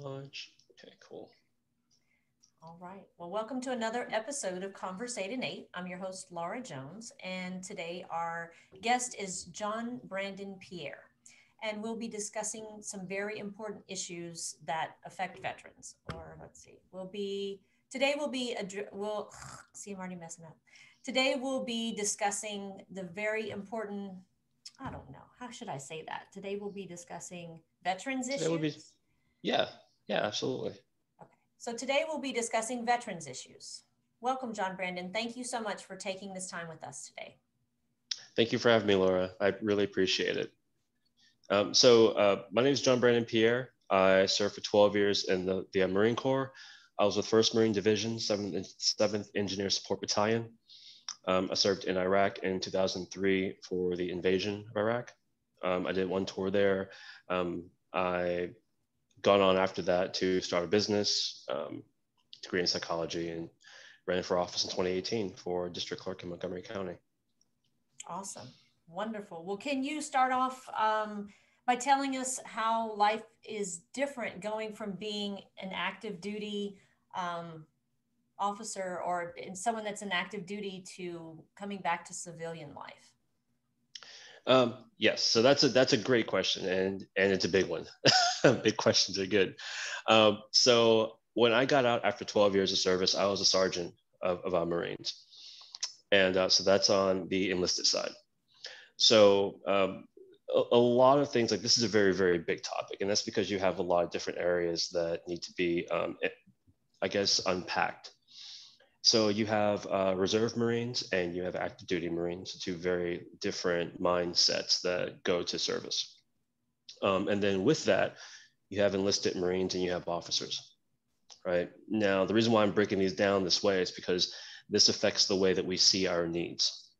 Launch. Okay, cool. All right. Well, welcome to another episode of Conversate in 8. I'm your host, Laura Jones, and today our guest is John Brandon Pierre. And we'll be discussing some very important issues that affect veterans. Or let's see, today we'll be, we'll, see, I'm already messing up. Today we'll be discussing the very important, I don't know, how should I say that? Today we'll be discussing veterans Today would be, issues. yeah, yeah, absolutely. Okay. So today we'll be discussing veterans issues. Welcome, John Brandon. Thank you so much for taking this time with us today. Thank you for having me, Laura. I really appreciate it. My name is John Brandon Pierre. I served for 12 years in the Marine Corps. I was with 1st Marine Division, 7th Engineer Support Battalion. I served in Iraq in 2003 for the invasion of Iraq. I did one tour there. I gone on after that to start a business, degree in psychology, and ran for office in 2018 for district clerk in Montgomery County. Awesome. Wonderful. Well, can you start off by telling us how life is different going from being an active duty officer or someone that's in active duty to coming back to civilian life? Yes, so that's a great question, and it's a big one. Big questions are good. So when I got out after 12 years of service, I was a sergeant of our Marines, and so that's on the enlisted side. So a lot of things like this is a very, very big topic, and that's because you have a lot of different areas that need to be, I guess, unpacked. So you have reserve Marines and you have active duty Marines, two very different mindsets that go to service. And then with that, you have enlisted Marines and you have officers, right? Now, the reason why I'm breaking these down this way is because this affects the way that we see our needs,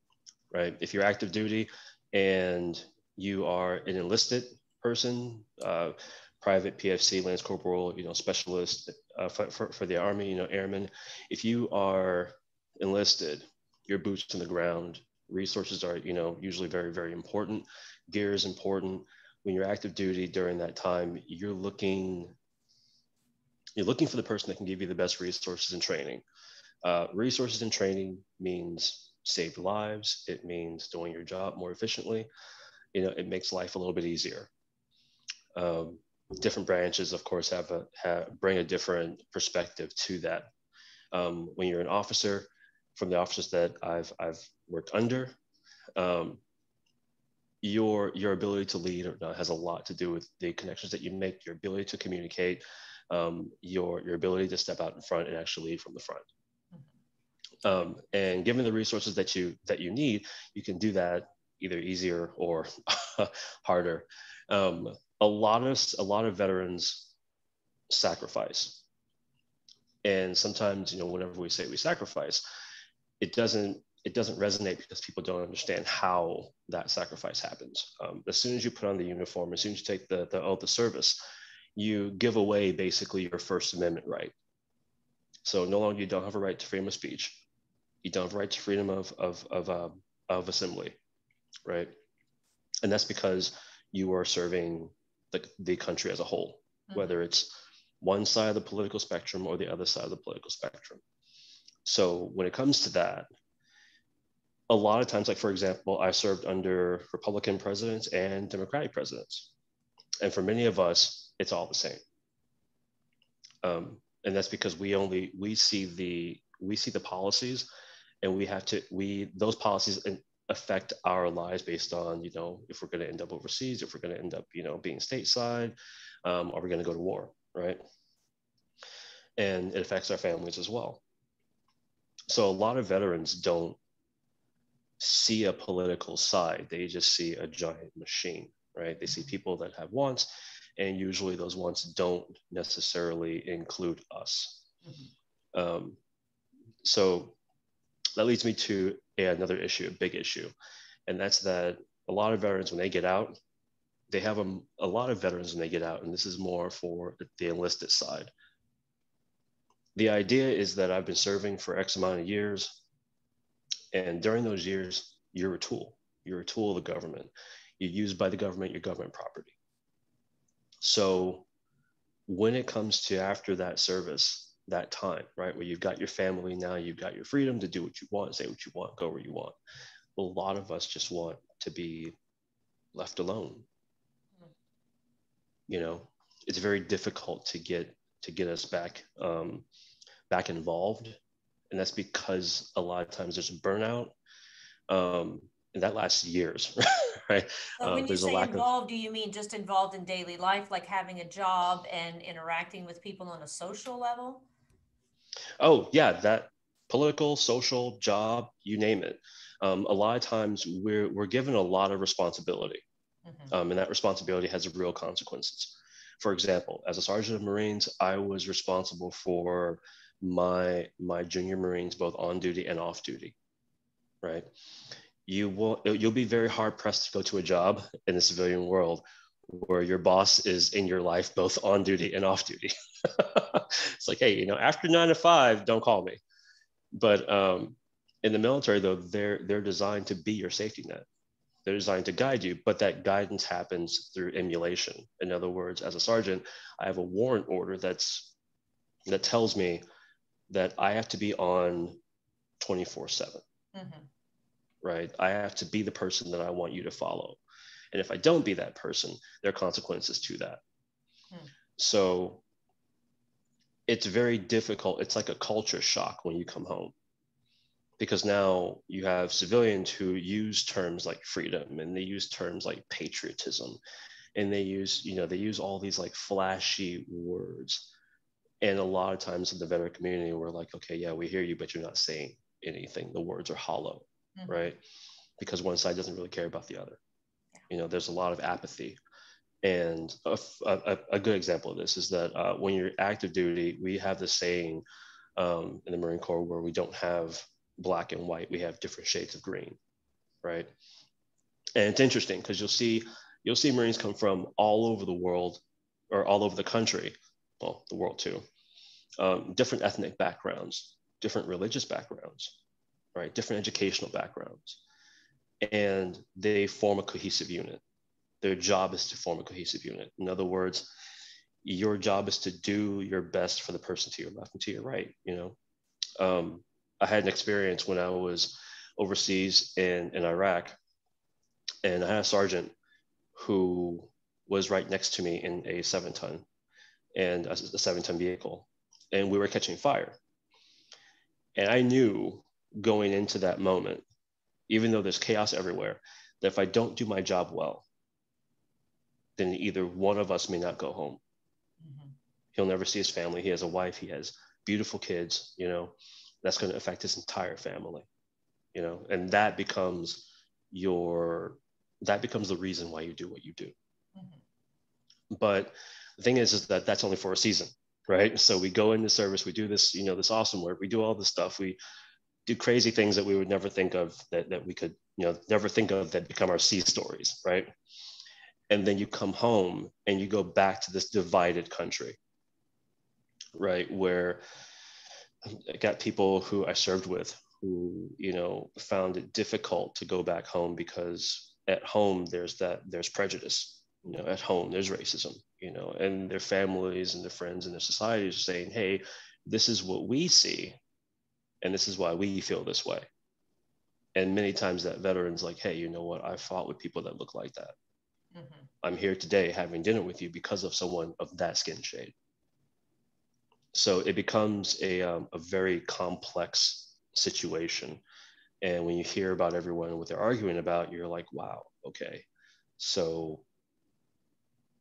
right? If you're active duty and you are an enlisted person, private, PFC, Lance Corporal, specialist for the Army, airmen. If you are enlisted, your boots on the ground, resources are, usually very, very important. Gear is important. When you're active duty during that time, you're looking for the person that can give you the best resources and training. Resources and training means saved lives. It means doing your job more efficiently. It makes life a little bit easier. Um, Different branches, of course, bring a different perspective to that. When you're an officer, from the officers that I've worked under, um, your ability to lead has a lot to do with the connections that you make, your ability to communicate, your ability to step out in front and actually lead from the front. And given the resources that you need, you can do that either easier or harder. Um, a lot of veterans sacrifice, and sometimes whenever we say we sacrifice, it doesn't resonate because people don't understand how that sacrifice happens. As soon as you put on the uniform, as soon as you take the oath of service, you give away basically your First Amendment right. So no longer you don't have a right to freedom of speech. You don't have a right to freedom of assembly, right? And that's because you are serving the country as a whole, whether it's one side of the political spectrum or the other side of the political spectrum. So when it comes to that, a lot of times, like for example, I served under Republican presidents and Democratic presidents. And for many of us, it's all the same. And that's because we see the policies, and those policies affect our lives based on, if we're going to end up overseas, if we're going to end up, being stateside, are we going to go to war, right? And it affects our families as well. So a lot of veterans don't see a political side. They just see a giant machine, right? They see people that have wants, and usually those wants don't necessarily include us. So that leads me to another issue, a big issue, and that's that a lot of veterans, when they get out, they have a lot of veterans when they get out, and this is more for the enlisted side. The idea is that I've been serving for X amount of years, and during those years, you're a tool. You're a tool of the government. You're used by the government, your government property. So when it comes to after that service, that time, right, where you've got your family now, you've got your freedom to do what you want, say what you want, go where you want. A lot of us just want to be left alone. You know, it's very difficult to get us back involved, and that's because a lot of times there's burnout, and that lasts years, right? So when you There's a say lack of. involved, do you mean just involved in daily life, like having a job and interacting with people on a social level? Oh yeah, that political, social, job, you name it. A lot of times we're given a lot of responsibility, and that responsibility has real consequences. For example, as a sergeant of Marines, I was responsible for my junior Marines both on duty and off duty, right? You'll be very hard pressed to go to a job in the civilian world where your boss is in your life both on duty and off duty. It's like, hey, after 9 to 5, don't call me. But in the military, though, they're designed to be your safety net. They're designed to guide you, but that guidance happens through emulation. In other words, as a sergeant, I have a warrant order that tells me that I have to be on 24/7. Right? I have to be the person that I want you to follow. And if I don't be that person, there are consequences to that. So it's very difficult. It's like a culture shock when you come home, because now you have civilians who use terms like freedom, and they use terms like patriotism, and they use all these like flashy words. And a lot of times in the veteran community, we're like, okay, yeah, we hear you, but you're not saying anything. The words are hollow, right? Because one side doesn't really care about the other. There's a lot of apathy. And a good example of this is that when you're active duty, we have this saying in the Marine Corps where we don't have black and white, we have different shades of green, right? And it's interesting because you'll see Marines come from all over the world, or all over the country, well, the world too, different ethnic backgrounds, different religious backgrounds, right? Different educational backgrounds. And they form a cohesive unit. Their job is to form a cohesive unit. In other words, your job is to do your best for the person to your left and to your right. I had an experience when I was overseas in Iraq, and I had a sergeant who was right next to me in a 7-ton and a 7-ton vehicle, and we were catching fire. And I knew going into that moment, even though there's chaos everywhere, that if I don't do my job well, then either one of us may not go home. He'll never see his family. He has a wife. He has beautiful kids. That's going to affect his entire family. And that becomes the reason why you do what you do. But the thing is that that's only for a season, right? So we go into service, we do this, this awesome work, we do all this stuff, we do crazy things that we would never think of that we could, never think of, that become our C stories, right? And then you come home and you go back to this divided country, right? Where I got people who I served with who, found it difficult to go back home because at home there's prejudice, at home there's racism, and their families and their friends and their societies are saying, hey, this is what we see and this is why we feel this way. And many times that veteran's like, hey, you know what? I fought with people that look like that. I'm here today having dinner with you because of someone of that skin shade. So it becomes a very complex situation. And when you hear about everyone what they're arguing about, you're like, wow, okay. So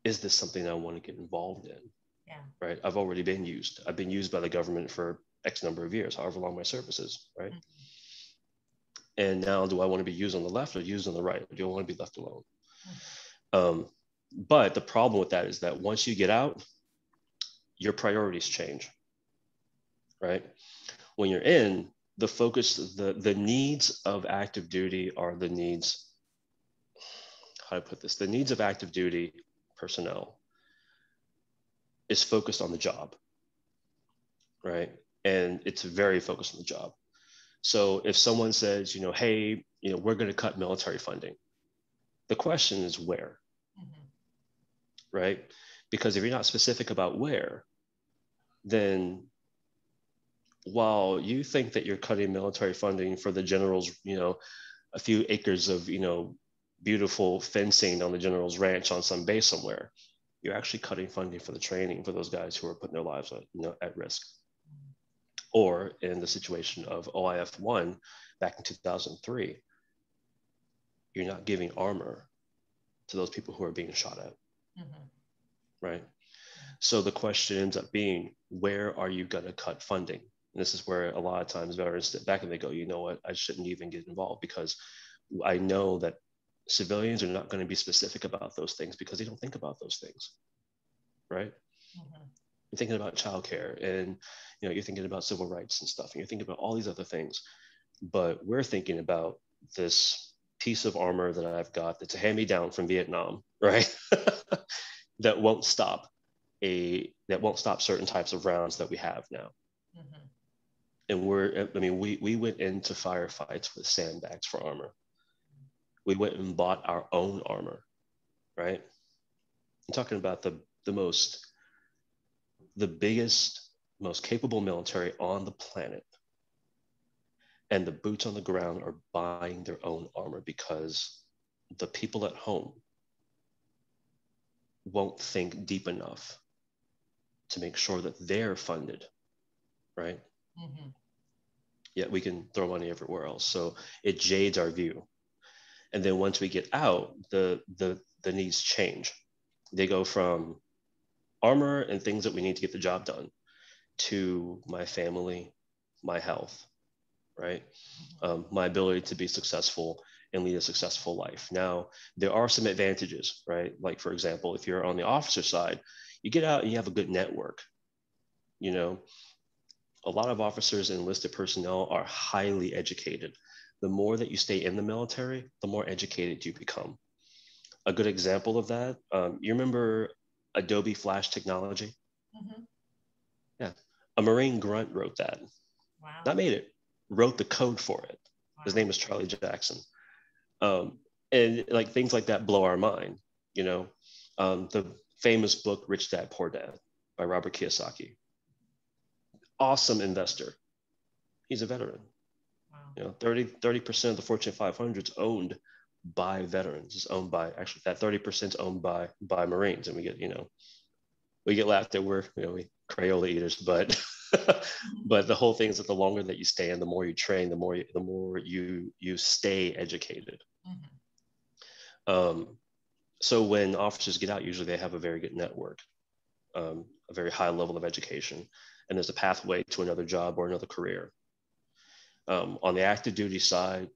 is this something I want to get involved in? Yeah. Right. I've already been used. I've been used by the government for X number of years, however long my service is, right? And now do I want to be used on the left or used on the right? Or do I want to be left alone? But the problem with that is that once you get out, your priorities change, right? When you're in, the focus, the needs of active duty are the needs, how do I put this? The needs of active duty personnel is focused on the job, right? And it's very focused on the job. So if someone says, hey, we're going to cut military funding, the question is where, right? Because if you're not specific about where, then while you think that you're cutting military funding for the general's, a few acres of, beautiful fencing on the general's ranch on some base somewhere, you're actually cutting funding for the training for those guys who are putting their lives at risk. Or in the situation of OIF-1 back in 2003, you're not giving armor to those people who are being shot at, right? So the question ends up being, where are you going to cut funding? And this is where a lot of times veterans step back and they go, you know what, I shouldn't even get involved, because I know that civilians are not going to be specific about those things because they don't think about those things, right? You're thinking about childcare, and you're thinking about civil rights and stuff, and you're thinking about all these other things, but we're thinking about this piece of armor that I've got that's a hand-me-down from Vietnam, right? that won't stop certain types of rounds that we have now. And we went into firefights with sandbags for armor. We went and bought our own armor, right? I'm talking about the biggest, most capable military on the planet. And the boots on the ground are buying their own armor because the people at home won't think deep enough to make sure that they're funded, right? Yet we can throw money everywhere else. So it jades our view. And then once we get out, the needs change. They go from armor and things that we need to get the job done to my family, my health, right? My ability to be successful and lead a successful life. Now, there are some advantages, right? Like, for example, if you're on the officer side, you get out and you have a good network. A lot of officers and enlisted personnel are highly educated. The more that you stay in the military, the more educated you become. A good example of that, you remember Adobe Flash technology? Yeah. A Marine grunt wrote that. Wow. Not made it, wrote the code for it. Wow. His name is Charlie Jackson. And like things like that blow our mind. The famous book, Rich Dad, Poor Dad by Robert Kiyosaki. Awesome investor. He's a veteran. Wow. 30% of the Fortune 500 is owned by veterans. It's owned by, actually that 30% is owned by Marines. And we get laughed at, we Crayola eaters, but but the whole thing is that the longer that you stay and the more you train, the more you stay educated. So when officers get out, usually they have a very good network, a very high level of education, and there's a pathway to another job or another career. On the active duty side,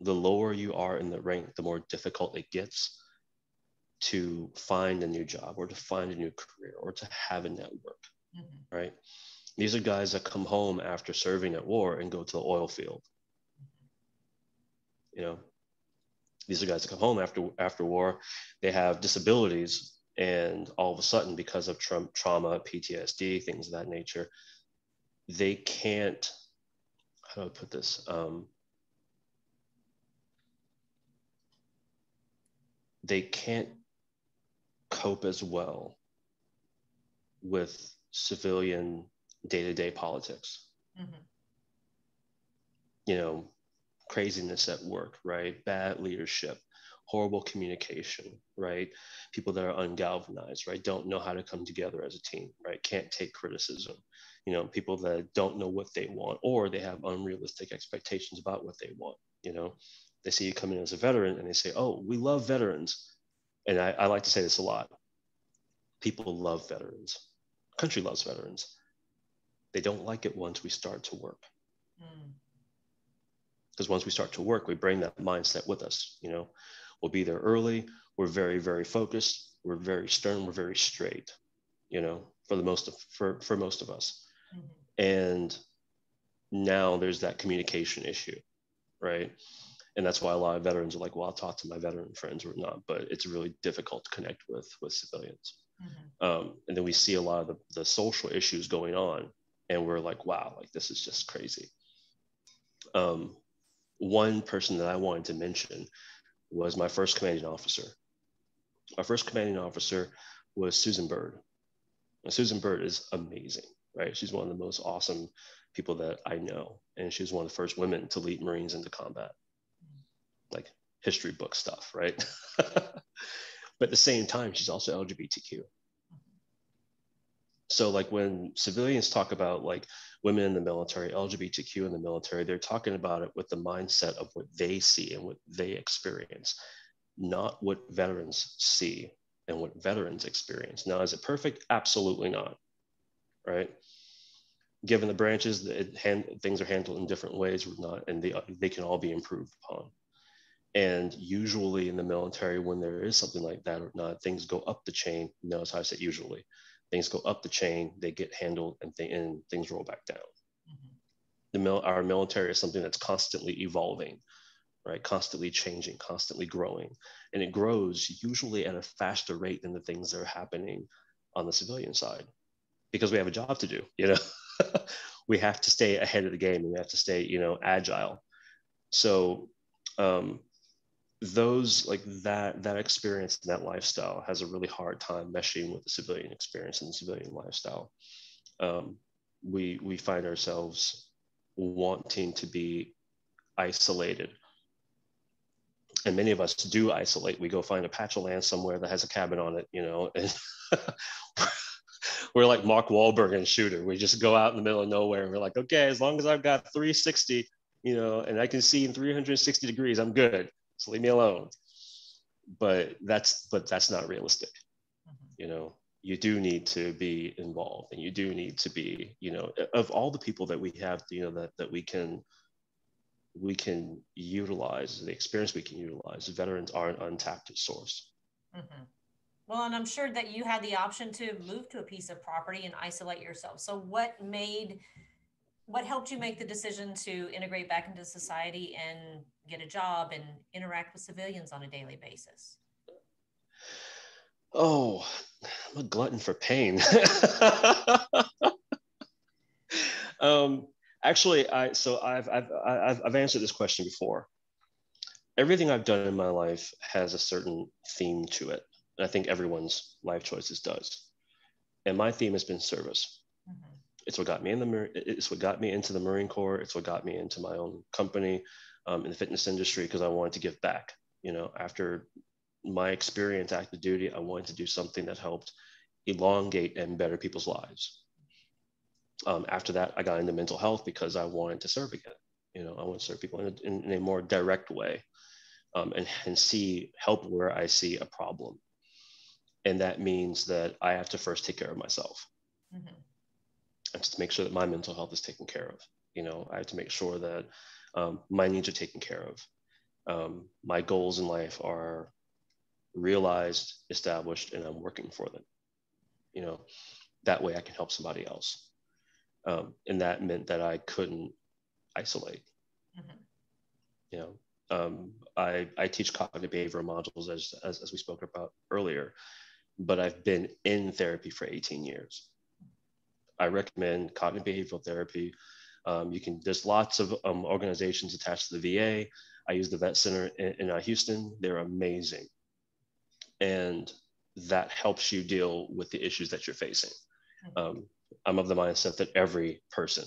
the lower you are in the rank, the more difficult it gets to find a new job or to find a new career or to have a network, right? These are guys that come home after serving at war and go to the oil field. These are guys that come home after war, they have disabilities, and all of a sudden, because of trauma, PTSD, things of that nature, they can't, how do I put this? They can't cope as well with civilian day-to-day politics. Craziness at work, right? Bad leadership, horrible communication, right? People that are ungalvanized, right? Don't know how to come together as a team, right? Can't take criticism. People that don't know what they want, or they have unrealistic expectations about what they want. They see you come in as a veteran and they say, oh, we love veterans. And I like to say this a lot. People love veterans. Country loves veterans. They don't like it once we start to work. Because once we start to work, we bring that mindset with us. We'll be there early. We're very, very focused. We're very stern. We're very straight, for most of us. And now there's that communication issue, right? And that's why a lot of veterans are like, well, I'll talk to my veteran friends or not, but it's really difficult to connect with civilians. And then we see a lot of the social issues going on, and we're like, wow, like this is just crazy. One person that I wanted to mention was my first commanding officer. My first commanding officer was Susan Bird. And Susan Bird is amazing, right? She's one of the most awesome people that I know. And she was one of the first women to lead Marines into combat, like history book stuff, right? But at the same time, she's also LGBTQ. So like when civilians talk about like women in the military, LGBTQ in the military, they're talking about it with the mindset of what they see and what they experience, not what veterans see and what veterans experience. Now, is it perfect? Absolutely not, right? Given the branches, things are handled in different ways, and they can all be improved upon. And usually in the military, when there is something like that or not, things go up the chain. Notice how I said usually. Things go up the chain, they get handled, and things roll back down. Our military is something that's constantly evolving, right? Constantly changing, constantly growing. And it grows usually at a faster rate than the things that are happening on the civilian side, because we have a job to do, you know? We have to stay ahead of the game, and we have to stay, you know, agile. So those like that experience and that lifestyle has a really hard time meshing with the civilian experience and the civilian lifestyle. We find ourselves wanting to be isolated, and many of us do isolate. We go find a patch of land somewhere that has a cabin on it, you know, and we're like Mark Wahlberg in Shooter. We just go out in the middle of nowhere and we're like, okay, as long as I've got 360, you know, and I can see in 360 degrees, I'm good. So leave me alone. But that's not realistic. You know, you do need to be involved, and you do need to be, you know, of all the people that we have, you know, that we can utilize, the experience we can utilize, veterans are an untapped source. Mm-hmm. Well, and I'm sure that you had the option to move to a piece of property and isolate yourself. So what helped you make the decision to integrate back into society and get a job and interact with civilians on a daily basis? Oh, I'm a glutton for pain. Actually, I've answered this question before. Everything I've done in my life has a certain theme to it. And I think everyone's life choices does. And my theme has been service. Mm-hmm. It's what got me into the Marine Corps. It's what got me into my own company in the fitness industry, because I wanted to give back. You know, after my experience active duty, I wanted to do something that helped elongate and better people's lives. After that, I got into mental health because I wanted to serve again. You know, I want to serve people in a more direct way, and help where I see a problem. And that means that I have to first take care of myself. Mm-hmm. And just to make sure that my mental health is taken care of. You know, I have to make sure that my needs are taken care of. My goals in life are realized, established, and I'm working for them. You know, that way I can help somebody else. And that meant that I couldn't isolate. Mm-hmm. You know, I teach cognitive behavioral modules as we spoke about earlier, but I've been in therapy for 18 years. I recommend cognitive behavioral therapy. There's lots of organizations attached to the VA. I use the Vet Center in Houston. They're amazing. And that helps you deal with the issues that you're facing. I'm of the mindset that every person,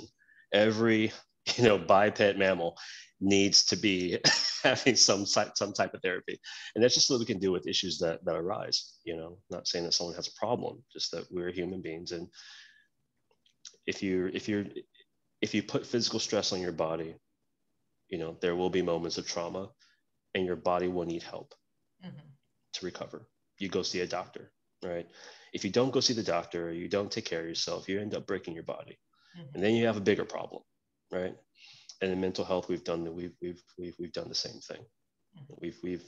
every, you know, biped mammal needs to be having some type of therapy. And that's just so we can deal with issues that arise, you know, not saying that someone has a problem, just that we're human beings. And if you put physical stress on your body, you know, there will be moments of trauma, and your body will need help to recover. You go see a doctor, right? If you don't go see the doctor, or you don't take care of yourself, you end up breaking your body, and then you have a bigger problem, right? And in mental health, we've done the same thing. We've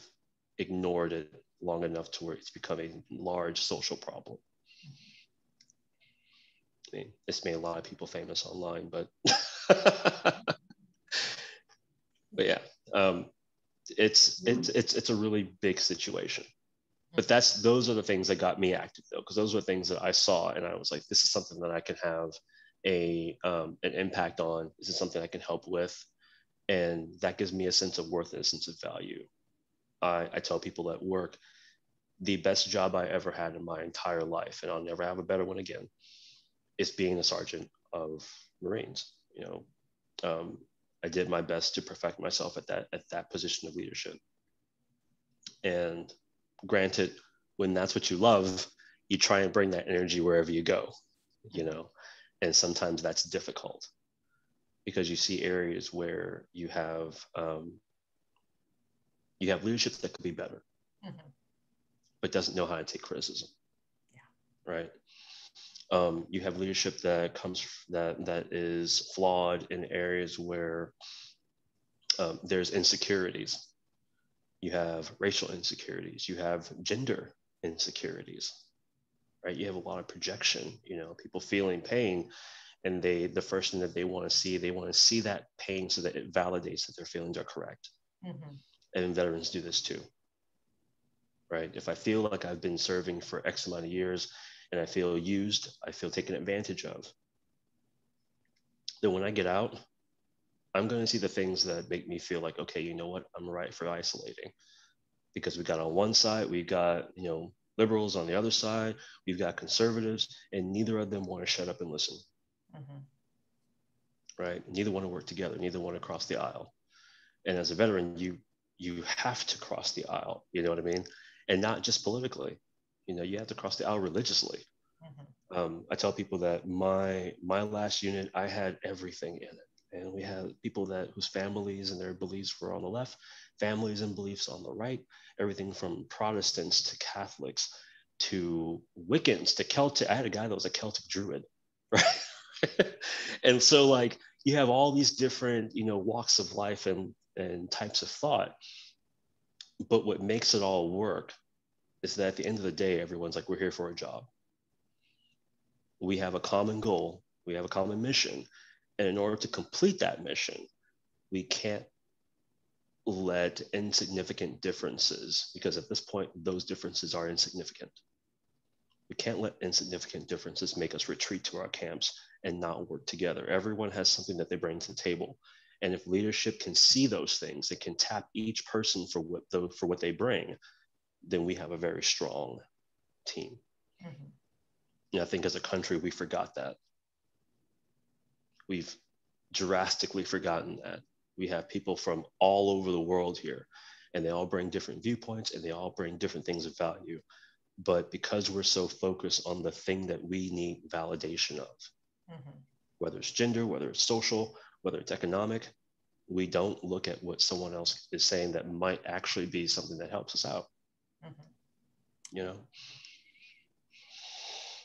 ignored it long enough to where it's become a large social problem. I mean, this made a lot of people famous online, but but yeah, it's a really big situation. But those are the things that got me active, though, because those were things that I saw, and I was like, this is something that I can have an impact on. This is something I can help with, and that gives me a sense of worth and a sense of value. I tell people at work, the best job I ever had in my entire life, and I'll never have a better one again, is being a sergeant of Marines. I did my best to perfect myself at that position of leadership. And granted, when that's what you love, you try and bring that energy wherever you go, and sometimes that's difficult because you see areas where you have leadership that could be better, but doesn't know how to take criticism. Yeah. Right. You have leadership that is flawed in areas where there's insecurities. You have racial insecurities. You have gender insecurities, right? You have a lot of projection. People feeling pain, and the first thing that they want to see that pain so that it validates that their feelings are correct. And veterans do this too, right? If I feel like I've been serving for X amount of years, and I feel used, I feel taken advantage of, then when I get out, I'm going to see the things that make me feel like, okay, you know what, I'm right for isolating. Because we got on one side, we got, liberals on the other side, we've got conservatives, and neither of them want to shut up and listen. Right? Neither want to work together, neither want to cross the aisle. And as a veteran, you have to cross the aisle, you know what I mean? And not just politically. You have to cross the aisle religiously. I tell people that my last unit, I had everything in it. And we had people whose families and their beliefs were on the left, families and beliefs on the right, everything from Protestants to Catholics to Wiccans to Celtic. I had a guy that was a Celtic Druid, right? And so like you have all these different, walks of life and types of thought. But what makes it all work is that at the end of the day, everyone's like, we're here for a job. We have a common goal. We have a common mission. And in order to complete that mission, we can't let insignificant differences, because at this point, those differences are insignificant. We can't let insignificant differences make us retreat to our camps and not work together. Everyone has something that they bring to the table. And if leadership can see those things, it can tap each person for what they bring, then we have a very strong team. I think as a country, we forgot that. We've drastically forgotten that. We have people from all over the world here, and they all bring different viewpoints, and they all bring different things of value. But because we're so focused on the thing that we need validation of, whether it's gender, whether it's social, whether it's economic, we don't look at what someone else is saying that might actually be something that helps us out. Yeah.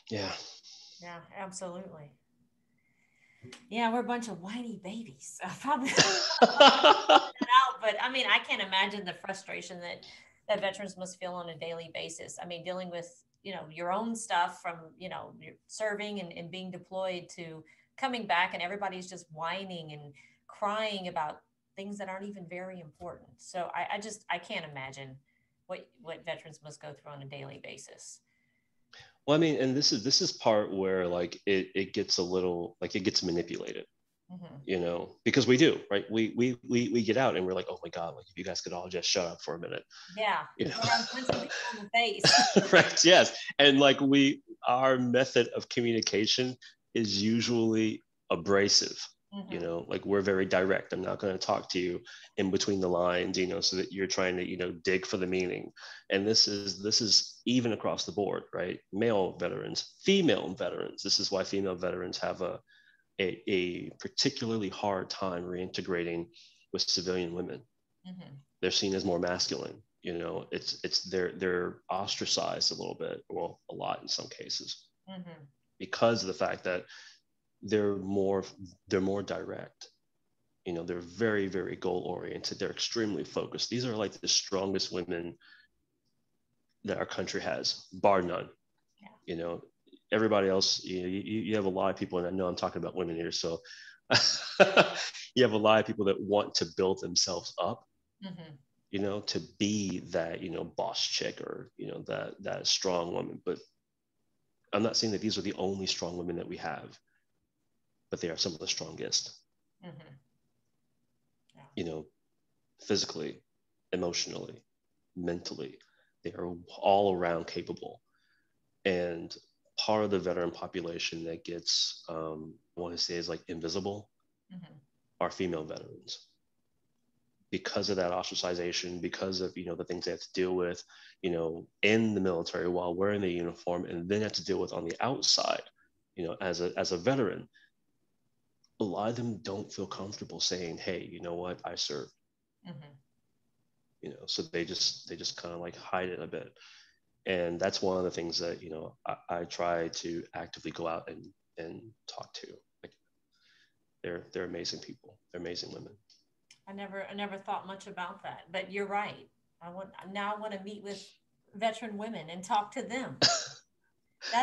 Yeah, absolutely. Yeah, we're a bunch of whiny babies. Probably out, but I mean, I can't imagine the frustration that veterans must feel on a daily basis. I mean, dealing with, your own stuff from, you're serving and being deployed to coming back, and everybody's just whining and crying about things that aren't even very important. So I can't imagine what veterans must go through on a daily basis. Well, I mean, and this is part where like it gets a little, like it gets manipulated, because we do, right? We get out and we're like, oh my God, like if you guys could all just shut up for a minute. Yeah. I'm punching people in the face. Right. Yes. And like our method of communication is usually abrasive. Like we're very direct. I'm not going to talk to you in between the lines, so that you're trying to, dig for the meaning. And this is even across the board, right? Male veterans, female veterans. This is why female veterans have a particularly hard time reintegrating with civilian women. They're seen as more masculine. They're ostracized a little bit, well, a lot in some cases, because of the fact that they're more direct. They're very, very goal oriented. They're extremely focused. These are like the strongest women that our country has, bar none. Yeah. Everybody else, you have a lot of people, and I know I'm talking about women here, so you have a lot of people that want to build themselves up, to be that, boss chick or, that strong woman. But I'm not saying that these are the only strong women that we have, but they are some of the strongest. Physically, emotionally, mentally. They are all around capable. And part of the veteran population that gets, I want to say, is like invisible, are female veterans, because of that ostracization, because of, the things they have to deal with, in the military while wearing the uniform, and then have to deal with on the outside, as a veteran. A lot of them don't feel comfortable saying, hey, you know what, I served. So they just kind of like hide it a bit. And that's one of the things that, I try to actively go out and talk to. Like, they're amazing people. They're amazing women. I never thought much about that, but you're right. I want to meet with veteran women and talk to them.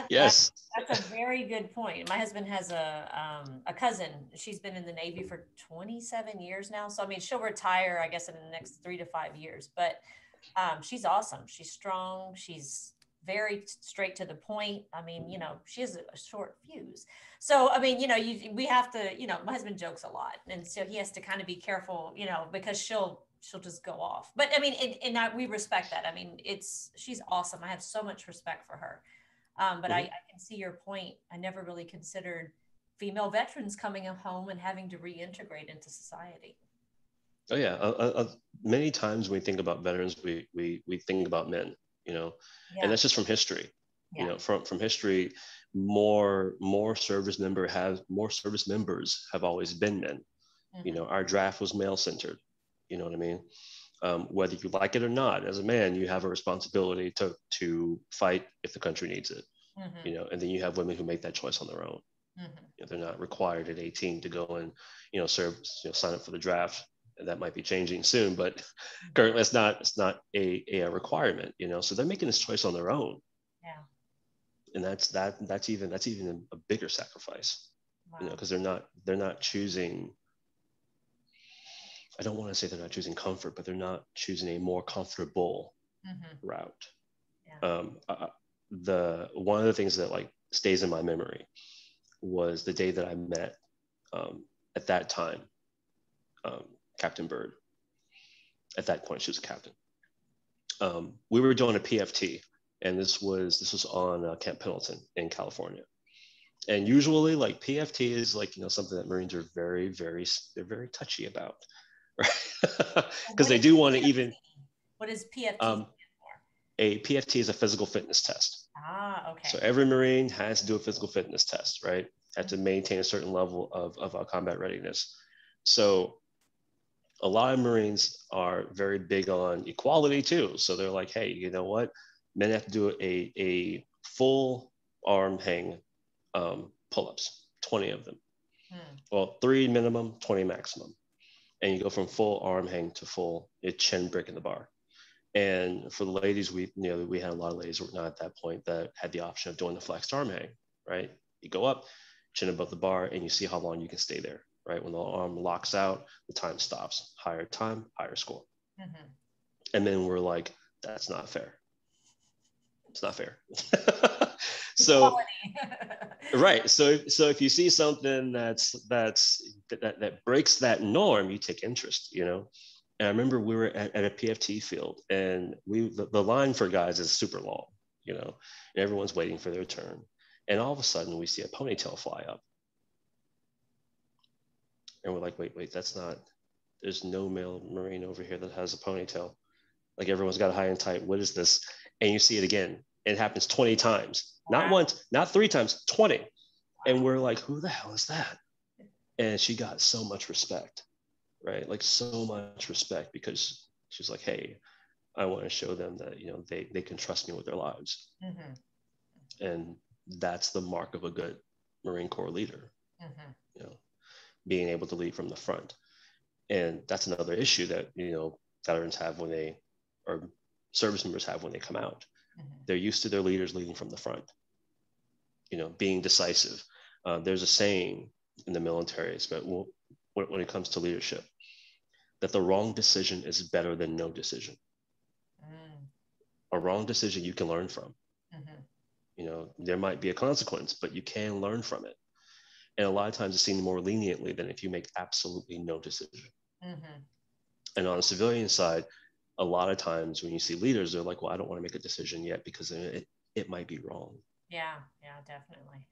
Yes. That's a very good point. My husband has a cousin. She's been in the Navy for 27 years now. So I mean, she'll retire, I guess, in the next 3 to 5 years. But she's awesome. She's strong. She's very straight to the point. I mean, she has a short fuse. So I mean, we have to. My husband jokes a lot, and so he has to kind of be careful, because she'll just go off. But I mean, we respect that. I mean, she's awesome. I have so much respect for her. But I can see your point. I never really considered female veterans coming home and having to reintegrate into society. Oh yeah, many times when we think about veterans, we think about men, and that's just from history. Yeah. From history, more service members have always been men. Our draft was male centered. You know what I mean? Whether you like it or not, as a man, you have a responsibility to fight if the country needs it. And then you have women who make that choice on their own. They're not required at 18 to go and serve, sign up for the draft. And that might be changing soon, but currently it's not a requirement. So they're making this choice on their own. Yeah. And that's even a bigger sacrifice. Wow. Because they're not choosing. I don't want to say they're not choosing comfort, but they're not choosing a more comfortable route. Yeah. One of the things that like stays in my memory was the day that I met, at that time, Captain Bird. At that point, she was a captain. We were doing a PFT, and this was on Camp Pendleton in California. And usually, like, PFT is like something that Marines are very, very, they're very touchy about. Right? Because they do want to even. What is PFT stand for? A PFT is a physical fitness test. Okay. So every Marine has to do a physical fitness test, right? Have to maintain a certain level of combat readiness. So a lot of Marines are very big on equality too. So they're like, hey, you know what? Men have to do a full arm hang pull-ups, 20 of them. Well, 3 minimum, 20 maximum. And you go from full arm hang to full chin brick in the bar. And for the ladies, we had a lot of ladies who were not at that point that had the option of doing the flexed arm hang, right? You go up, chin above the bar, and you see how long you can stay there, right? When the arm locks out, the time stops. Higher time, higher score. And then we're like, that's not fair. It's not fair. So, right. So if you see something that breaks that norm, you take interest, And I remember we were at a PFT field, and the line for guys is super long, and everyone's waiting for their turn. And all of a sudden we see a ponytail fly up. And we're like, wait, there's no male Marine over here that has a ponytail. Like, everyone's got a high and tight. What is this? And you see it again. It happens 20 times. Wow. Not once, not 3 times, 20. Wow. And we're like, who the hell is that? And she got so much respect, right? Like, so much respect, because she's like, hey, I want to show them that, they can trust me with their lives. And that's the mark of a good Marine Corps leader, being able to lead from the front. And that's another issue that, veterans have or service members have when they come out. They're used to their leaders leading from the front, being decisive. There's a saying in the military, but when it comes to leadership, that the wrong decision is better than no decision. A wrong decision you can learn from. There might be a consequence, but you can learn from it. And a lot of times it's seen more leniently than if you make absolutely no decision. And on the civilian side, a lot of times when you see leaders, they're like, well, I don't want to make a decision yet because it might be wrong. Yeah, yeah, definitely.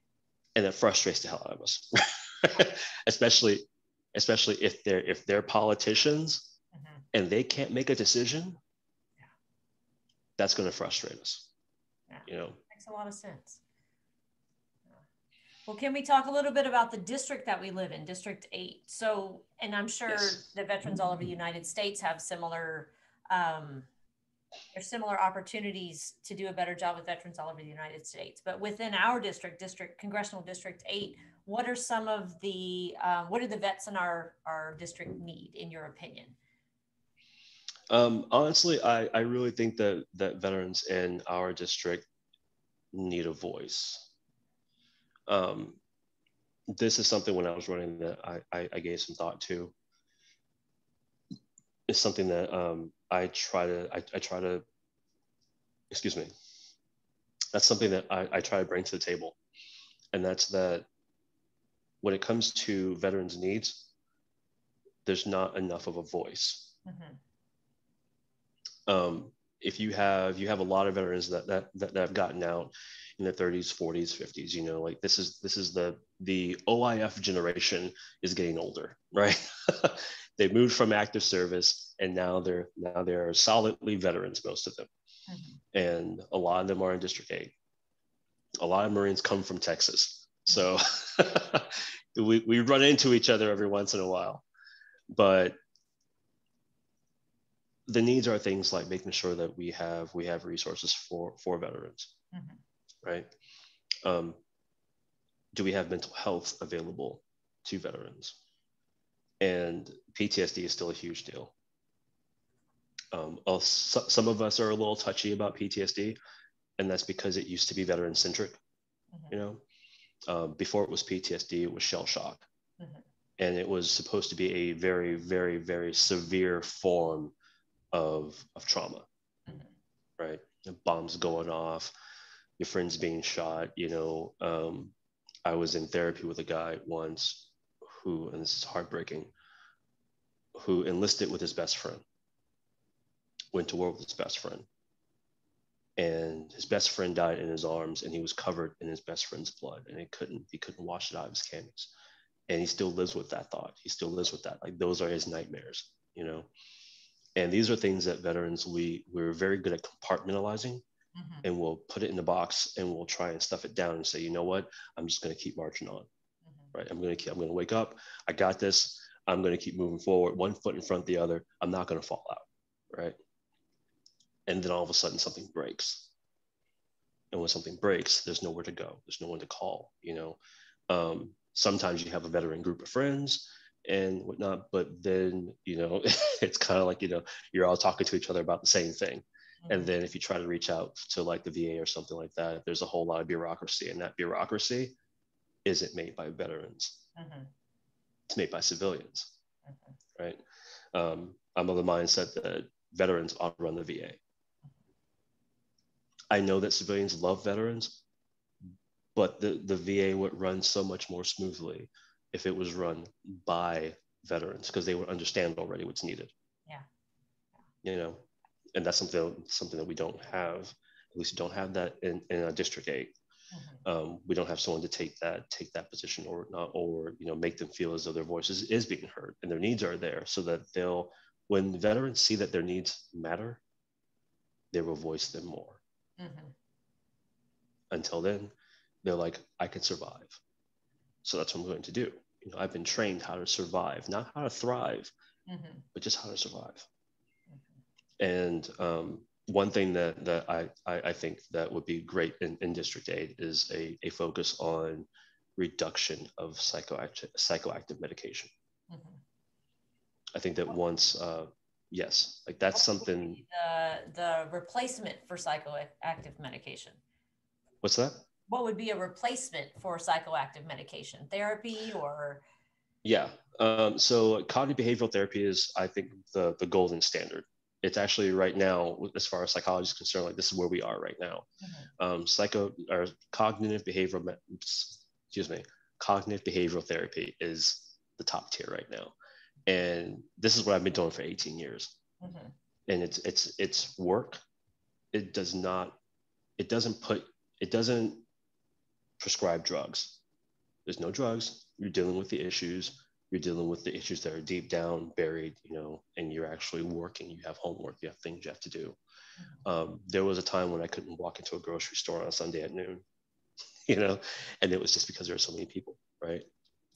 And that frustrates the hell out of us, especially if they're politicians Mm-hmm. and they can't make a decision. Yeah. That's going to frustrate us. Yeah. You know, makes a lot of sense. Well, can we talk a little bit about the district that we live in, District 8? So, and I'm sure yes. the veterans all over the United States have similar, there's similar opportunities to do a better job with veterans all over the United States. But within our Congressional District 8, what are some of the, what do the vets in our district need, in your opinion? Honestly, I really think that veterans in our district need a voice. This is something when I was running that I gave some thought to. It's something that I try to, excuse me. That's something that I try to bring to the table. And that's that when it comes to veterans' needs, there's not enough of a voice. Mm-hmm. If you have a lot of veterans that have gotten out in their 30s, 40s, 50s, you know, like this is the OIF generation is getting older, right? They moved from active service and now they're solidly veterans, most of them. Mm-hmm. And a lot of them are in District 8. A lot of Marines come from Texas. So we run into each other every once in a while. But the needs are things like making sure that we have resources for veterans, mm-hmm. right? Do we have mental health available to veterans? And PTSD is still a huge deal. Some of us are a little touchy about PTSD, and that's because it used to be veteran centric. Mm-hmm. You know, before it was PTSD, it was shell shock, mm-hmm. and it was supposed to be a very, very, very severe form of trauma, mm-hmm. right? Bombs going off, your friends being shot. You know, I was in therapy with a guy once who, and this is heartbreaking, who enlisted with his best friend, went to war with his best friend, and his best friend died in his arms, and he was covered in his best friend's blood, and he couldn't wash it out of his candles, and he still lives with that thought. He still lives with that. Like those are his nightmares, you know. And these are things that veterans we're very good at compartmentalizing, mm-hmm. and we'll put it in the box and we'll try and stuff it down and say, you know what, I'm just going to keep marching on, mm-hmm. right? I'm going to wake up. I got this. I'm going to keep moving forward, one foot in front of the other. I'm not going to fall out, right? And then all of a sudden something breaks. And when something breaks, there's nowhere to go. There's no one to call, you know. Sometimes you have a veteran group of friends and whatnot, but then, you know, it's kind of like, you know, you're all talking to each other about the same thing. Mm-hmm. And then if you try to reach out to like the VA or something like that, there's a whole lot of bureaucracy, and that bureaucracy isn't made by veterans. Mm-hmm. It's made by civilians, mm-hmm. right? I'm of the mindset that veterans ought to run the VA. I know that civilians love veterans, but the VA would run so much more smoothly if it was run by veterans, because they would understand already what's needed. Yeah. You know, and that's something that we don't have. At least we don't have that in District 8. Mm-hmm. We don't have someone to take that position or not, or you know, make them feel as though their voice is being heard and their needs are there, so that when veterans see that their needs matter, they will voice them more. Mm-hmm. Until then, they're like, I can survive. So that's what I'm going to do. You know, I've been trained how to survive, not how to thrive, mm-hmm. but just how to survive. Mm-hmm. And one thing that I think that would be great in District 8 is a focus on reduction of psychoactive medication. Mm-hmm. I think that once, yes, like that's something. The replacement for psychoactive medication. What's that? What would be a replacement for psychoactive medication? Therapy or? Yeah. So cognitive behavioral therapy is, I think, the golden standard. It's actually right now, as far as psychology is concerned, like this is where we are right now. Mm-hmm. Cognitive behavioral therapy is the top tier right now. And this is what I've been doing for 18 years. Mm-hmm. and it's work. It does not, it doesn't put, it doesn't prescribe drugs. There's no drugs. You're dealing with the issues. You're dealing with the issues that are deep down, buried, and you're actually working. You have homework. You have things you have to do. There was a time when I couldn't walk into a grocery store on a Sunday at noon, and it was just because there were so many people, right?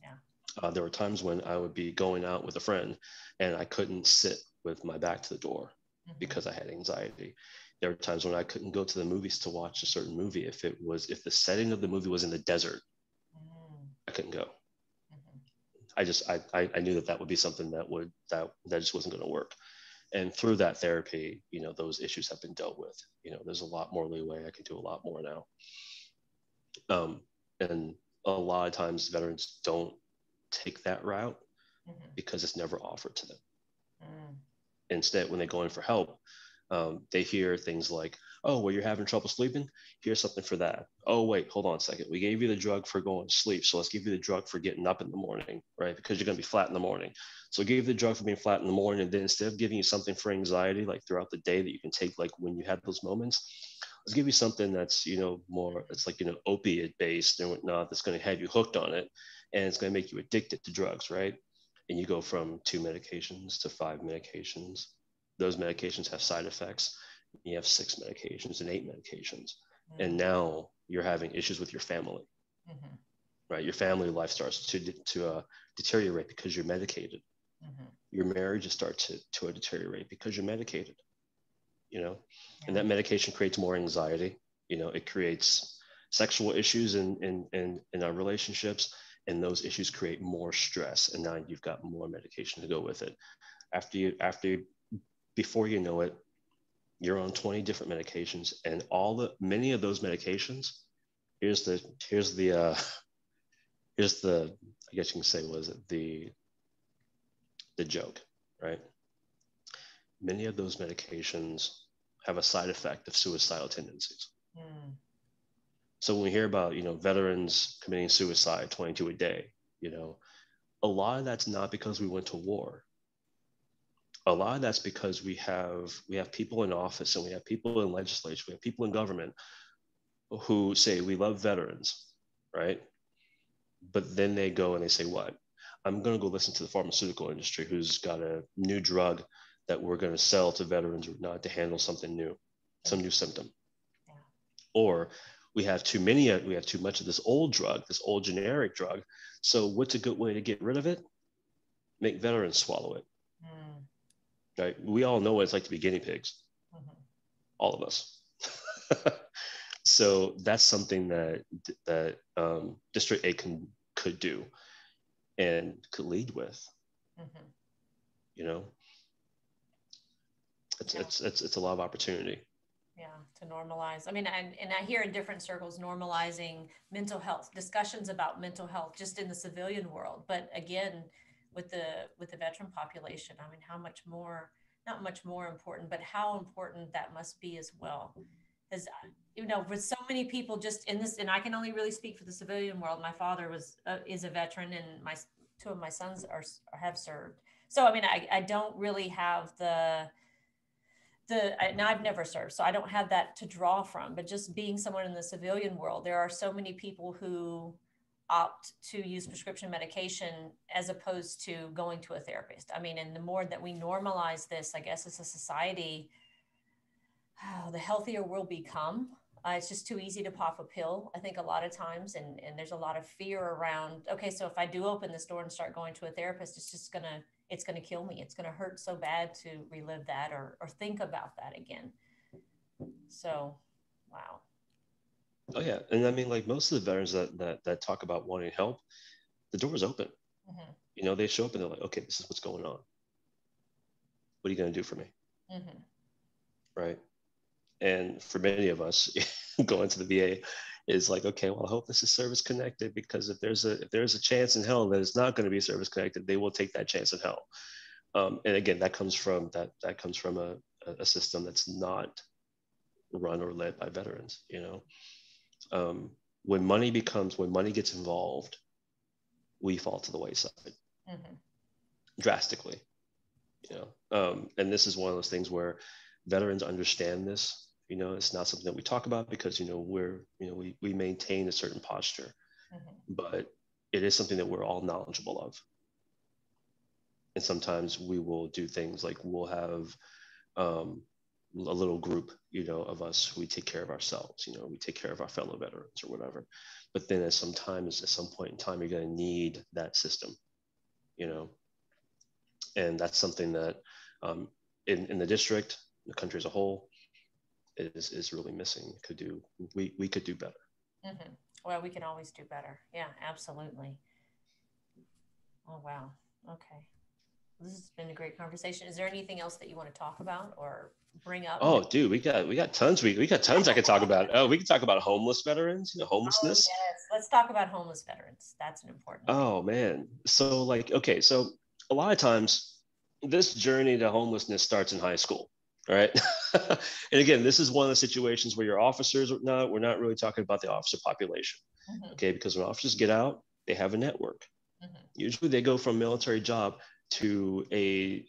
Yeah. There were times when I would be going out with a friend and I couldn't sit with my back to the door because I had anxiety. There were times when I couldn't go to the movies to watch a certain movie if the setting of the movie was in the desert. I couldn't go. I knew that would be something that just wasn't going to work. And through that therapy, those issues have been dealt with. There's a lot more leeway. I can do a lot more now. And a lot of times veterans don't take that route because it's never offered to them. Instead, when they go in for help, they hear things like, oh, well, you're having trouble sleeping? Here's something for that. Oh, wait, hold on a second. We gave you the drug for going to sleep. So let's give you the drug for getting up in the morning, right? Because you're going to be flat in the morning. So we gave you the drug for being flat in the morning. And then instead of giving you something for anxiety, like throughout the day that you can take, like when you have those moments, let's give you something that's, more, it's like, opiate based and whatnot, that's going to have you hooked on it. And it's going to make you addicted to drugs, right? And you go from 2 medications to 5 medications. Those medications have side effects. You have 6 medications and 8 medications. And now you're having issues with your family, right? Your family life starts to deteriorate because you're medicated. Your marriages start to deteriorate because you're medicated, and that medication creates more anxiety. It creates sexual issues in our relationships, and those issues create more stress. And now you've got more medication to go with it. Before you know it, you're on 20 different medications, and many of those medications, here's the I guess you can say, was it the joke, right? Many of those medications have a side effect of suicidal tendencies. So when we hear about, veterans committing suicide 22 a day, a lot of that's not because we went to war. A lot of that's because we have people in office, and we have people in legislature, we have people in government who say we love veterans, right? But then they go and they say, what? I'm going to go listen to the pharmaceutical industry who's got a new drug that we're going to sell to veterans or not to handle something new, some new symptom. Yeah. Or we have too much of this old drug, this old generic drug. So what's a good way to get rid of it? Make veterans swallow it. Right? We all know what it's like to be guinea pigs. All of us. So that's something that District 8 could do and could lead with. It's a lot of opportunity. Yeah, to normalize. I mean, and I hear in different circles normalizing mental health, discussions about mental health just in the civilian world. But again, with the veteran population, I mean, how much more, not much more important, but how important that must be as well. Because with so many people just in this, and I can only really speak for the civilian world. My father is a veteran, and two of my sons have served. So I mean, I don't really have now I've never served, so I don't have that to draw from. But just being someone in the civilian world, there are so many people who opt to use prescription medication as opposed to going to a therapist. I mean, and the more that we normalize this, I guess, as a society, the healthier we'll become. It's just too easy to pop a pill, I think, a lot of times. And there's a lot of fear around, okay, so if I do open this door and start going to a therapist, it's going to kill me. It's going to hurt so bad to relive that or think about that again. So, wow. Oh yeah. And I mean, like most of the veterans that talk about wanting help, the door is open. They show up and they're like, okay, this is what's going on. What are you going to do for me? Right. And for many of us, going to the VA is like, okay, well, I hope this is service connected, because if there's a chance in hell that it's not going to be service connected, they will take that chance in hell. And again, that comes from a system that's not run or led by veterans. When money gets involved, we fall to the wayside drastically. You know, and this is one of those things where veterans understand this. You know, it's not something that we talk about because, you know, we maintain a certain posture, but it is something that we're all knowledgeable of. And sometimes we will do things like we'll have a little group, you know, of us, we take care of ourselves, you know, we take care of our fellow veterans or whatever. But then at some point in time, you're going to need that system, you know, and that's something that in the district, the country as a whole, is really missing. We could do better. Mm-hmm. Well, we can always do better. Yeah, absolutely. Oh, wow. Okay. This has been a great conversation. Is there anything else that you want to talk about or bring up? Oh, dude, we got tons. We got tons I could talk about. Oh, we can talk about homeless veterans, you know, Oh, homelessness. yes. Let's talk about homeless veterans. That's an important thing. Oh man. So like, okay, so a lot of times this journey to homelessness starts in high school. All right. And again, this is one of the situations where your officers are not, we're not really talking about the officer population. Mm-hmm. Okay, because when officers get out, they have a network. Mm-hmm. Usually they go from military job to a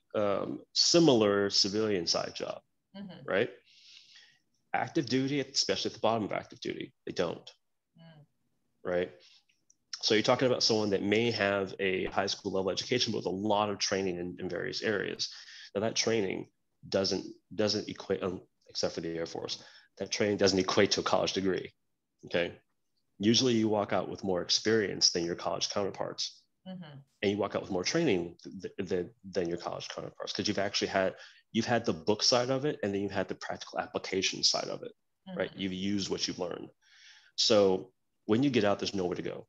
similar civilian side job, Mm-hmm. right? Active duty, especially at the bottom of active duty, they don't, Mm. right? So you're talking about someone that may have a high school level education, but with a lot of training in various areas. Now that training doesn't doesn't equate, except for the Air Force, that training doesn't equate to a college degree. Okay, usually you walk out with more experience than your college counterparts, Mm-hmm. and you walk out with more training than your college counterparts because you've had the book side of it, and then you've had the practical application side of it, right? Mm-hmm. You've used what you've learned. So when you get out, there's nowhere to go.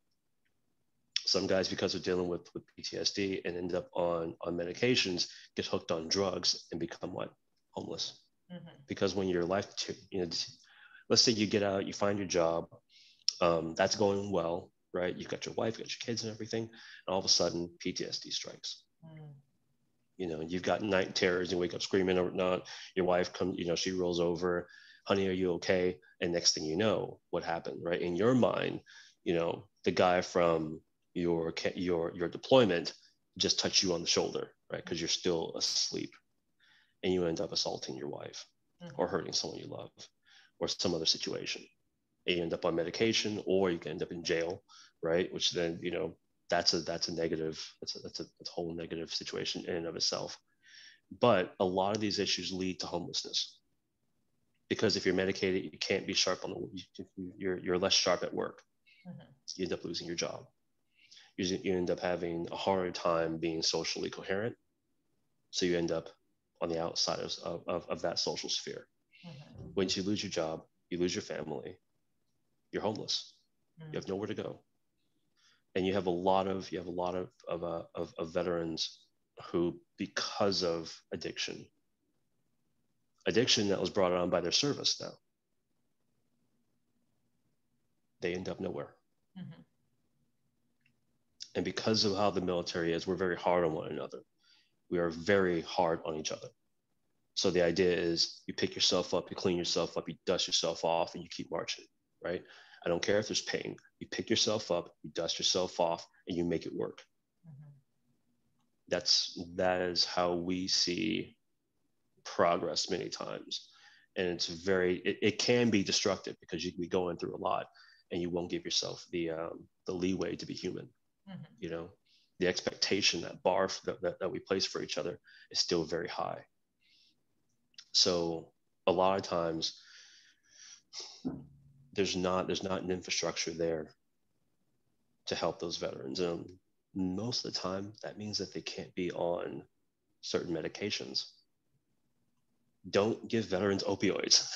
Some guys, because they're dealing with PTSD and end up on medications, get hooked on drugs and become what? Homeless. Mm-hmm. Because when your life, you know, let's say you get out, you find your job, that's going well, right? You've got your wife, you've got your kids and everything, and all of a sudden PTSD strikes. Mm. You know, you've got night terrors, you wake up screaming or whatnot. Your wife comes, you know, she rolls over, honey, are you okay? And next thing you know, what happened, right? In your mind, you know, the guy from your deployment just touched you on the shoulder, right? Because you're still asleep, and you end up assaulting your wife Mm-hmm. or hurting someone you love or some other situation. And you end up on medication, or you can end up in jail, right? Which then, you know, that's a negative, that's a whole negative situation in and of itself. But a lot of these issues lead to homelessness because if you're medicated, you can't be sharp on you're less sharp at work. Mm-hmm. You end up losing your job. You end up having a harder time being socially coherent. So you end up on the outside of that social sphere. Mm-hmm. Once you lose your job, you lose your family, you're homeless. You have nowhere to go. And you have a lot of veterans who, because of addiction that was brought on by their service now, they end up nowhere. Mm-hmm. And because of how the military is, we're very hard on one another. We are very hard on each other. So the idea is you pick yourself up, you clean yourself up, you dust yourself off, and you keep marching, right? I don't care if there's pain. You pick yourself up, you dust yourself off, and you make it work. Mm-hmm. That is how we see progress many times. And it can be destructive because you can be going through a lot and you won't give yourself the leeway to be human. Mm-hmm. You know, the expectation, that bar that we place for each other is still very high. So a lot of times there's not an infrastructure there to help those veterans. And most of the time that means that they can't be on certain medications. Don't give veterans opioids.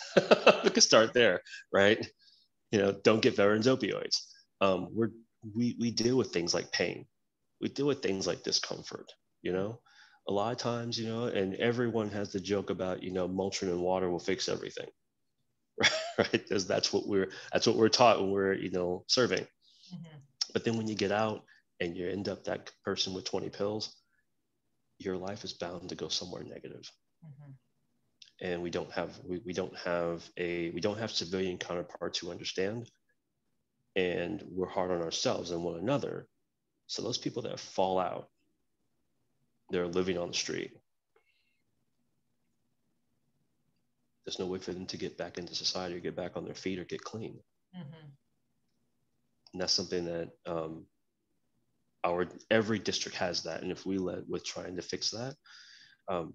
We can start there, right? You know, don't give veterans opioids. We deal with things like pain. We deal with things like discomfort. You know, a lot of times, you know, and everyone has the joke about, you know, Motrin and water will fix everything, right? Because that's what we're taught when we're, you know, serving. Mm-hmm. But then when you get out and you end up that person with 20 pills, your life is bound to go somewhere negative. Mm-hmm. And we don't have civilian counterparts who understand, and we're hard on ourselves and one another. So those people that fall out, they're living on the street. There's no way for them to get back into society or get back on their feet or get clean. Mm-hmm. And that's something that every district has that. And if we led with trying to fix that,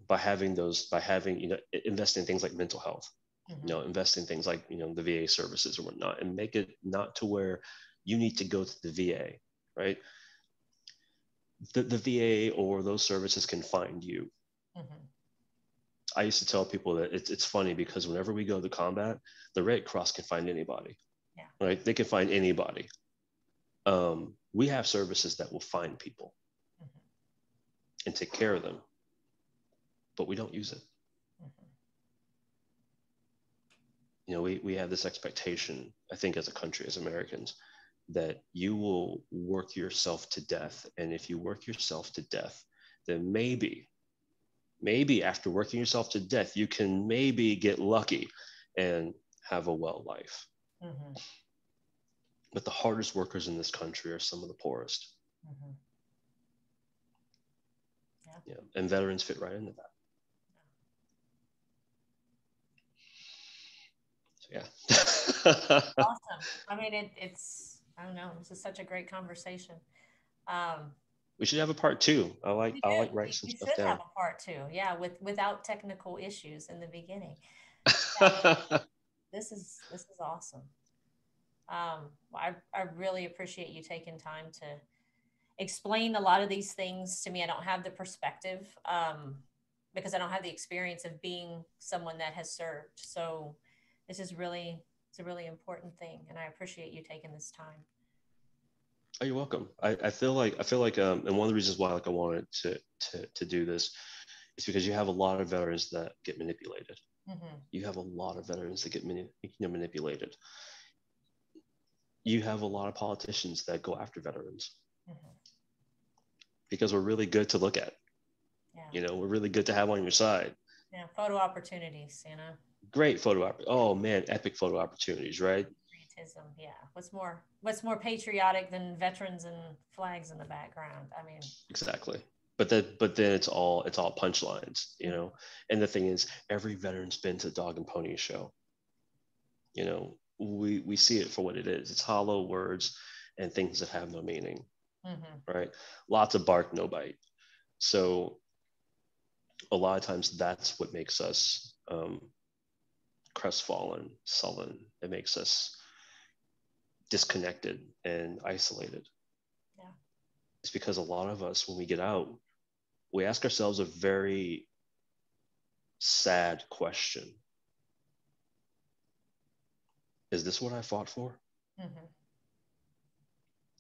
by having, invest in things like mental health, Mm-hmm. invest in things like, the VA services or whatnot, and make it not to where you need to go to the VA, right? The VA or those services can find you. Mm-hmm. I used to tell people that it's funny because whenever we go to combat, the Red Cross can find anybody, right? They can find anybody. We have services that will find people Mm-hmm. and take care of them, but we don't use it. Mm-hmm. We have this expectation, I think, as a country, as Americans, that you will work yourself to death. And if you work yourself to death, then maybe after working yourself to death, you can maybe get lucky and have a well life. Mm-hmm. But the hardest workers in this country are some of the poorest. Mm-hmm. Yeah. And veterans fit right into that. So, yeah. Awesome. I mean, it's, I don't know, this is such a great conversation. We should have a part two. I like writing some stuff should down. have a part two. Yeah. Without technical issues in the beginning. This is awesome. I really appreciate you taking time to explain a lot of these things to me. I don't have the perspective, because I don't have the experience of being someone that has served. So this is really, it's a really important thing. And I appreciate you taking this time. Oh, you're welcome. I feel like, and one of the reasons why I wanted to do this is because you have a lot of veterans that get manipulated. Mm-hmm. You have a lot of veterans that get manipulated. You have a lot of politicians that go after veterans. Mm-hmm. Because we're really good to look at. Yeah. We're really good to have on your side. Yeah, photo opportunities, Great photo oh man, epic photo opportunities, right? Patriotism, yeah. What's more patriotic than veterans and flags in the background? I mean, exactly. But then it's all punchlines, Mm-hmm. And the thing is, every veteran's been to Dog and Pony show. We see it for what it is. It's hollow words and things that have no meaning. Mm-hmm. Right? Lots of bark, no bite. So a lot of times that's what makes us crestfallen, sullen. It makes us disconnected and isolated. Yeah. It's because a lot of us, when we get out, we ask ourselves a very sad question. Is this what I fought for? Mm-hmm.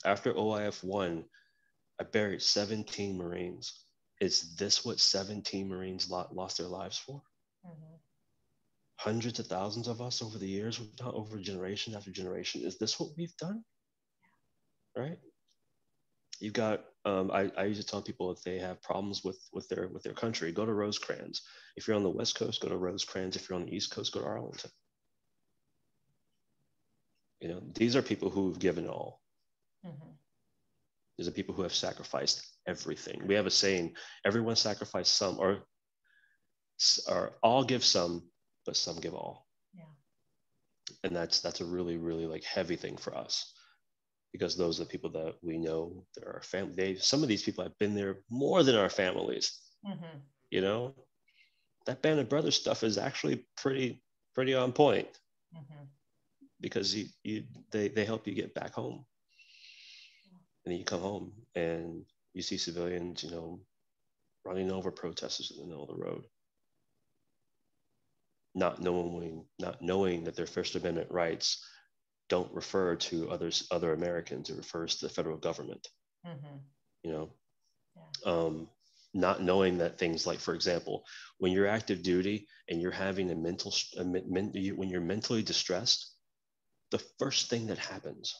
After OIF 1, I buried 17 Marines. Is this what 17 Marines lost their lives for? Mm-hmm. Hundreds of thousands of us over the years, we've done over generation after generation. Is this what we've done? Right? You've got, I usually tell people if they have problems with their country, go to Rosecrans. If you're on the West Coast, go to Rosecrans. If you're on the East Coast, go to Arlington. These are people who've given all. Mm-hmm. These are people who have sacrificed everything. We have a saying, everyone sacrificed some, or all give some, but some give all. Yeah. And that's a really, really like heavy thing for us, because those are the people that we know, they're our family. Some of these people have been there more than our families. Mm-hmm. That Band of Brothers stuff is actually pretty on point. Mm-hmm. Because they help you get back home. And then you come home and you see civilians, running over protesters in the middle of the road, not knowing that their First Amendment rights don't refer to other Americans. It refers to the federal government. Mm-hmm. Yeah. Not knowing that things like, for example, when you're active duty and you're having when you're mentally distressed, the first thing that happens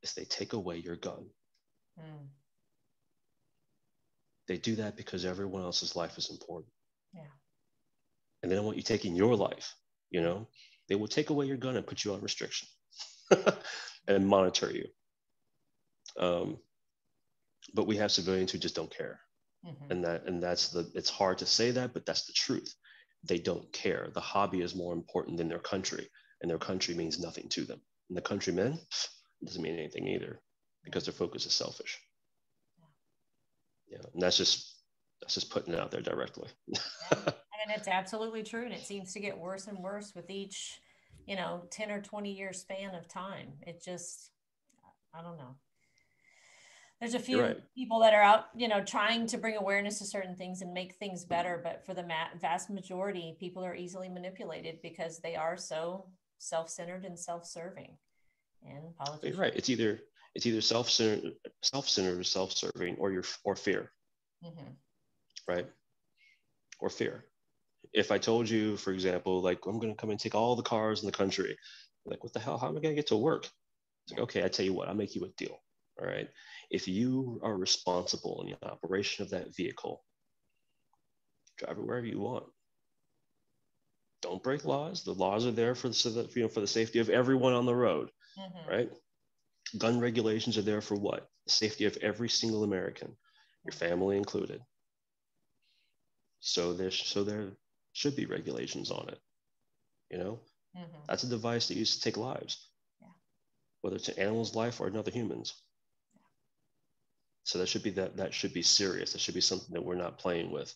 is they take away your gun. Mm. They do that because everyone else's life is important. Yeah. And they don't want you taking your life, They will take away your gun and put you on restriction and monitor you. But we have civilians who just don't care. Mm-hmm. And that's it's hard to say that, but that's the truth. They don't care. The hobby is more important than their country, and their country means nothing to them. And the countrymen, it doesn't mean anything either, because their focus is selfish. Yeah, and that's just putting it out there directly. Yeah. And it's absolutely true. And it seems to get worse and worse with each, 10 or 20-year span of time. It just, I don't know. There's a You're few right. people that are out, trying to bring awareness to certain things and make things better. But for the vast majority, people are easily manipulated because they are so self-centered and self-serving. And You're politicians. right. It's either self-centered or self-serving, or fear, Mm-hmm. right? Or fear. If I told you, for example, like I'm going to come and take all the cars in the country, like what the hell? How am I going to get to work? It's Yeah. like, okay, I tell you what, I'll make you a deal. All right. If you are responsible in the operation of that vehicle, drive it wherever you want. Don't break laws. The laws are there for the safety of everyone on the road, Mm-hmm. right? Gun regulations are there for what? The safety of every single American, your family included. So there should be regulations on it. You know, Mm-hmm. that's a device that used to take lives, Yeah. whether it's an animal's life or another human's. So that should be serious. That should be something that we're not playing with.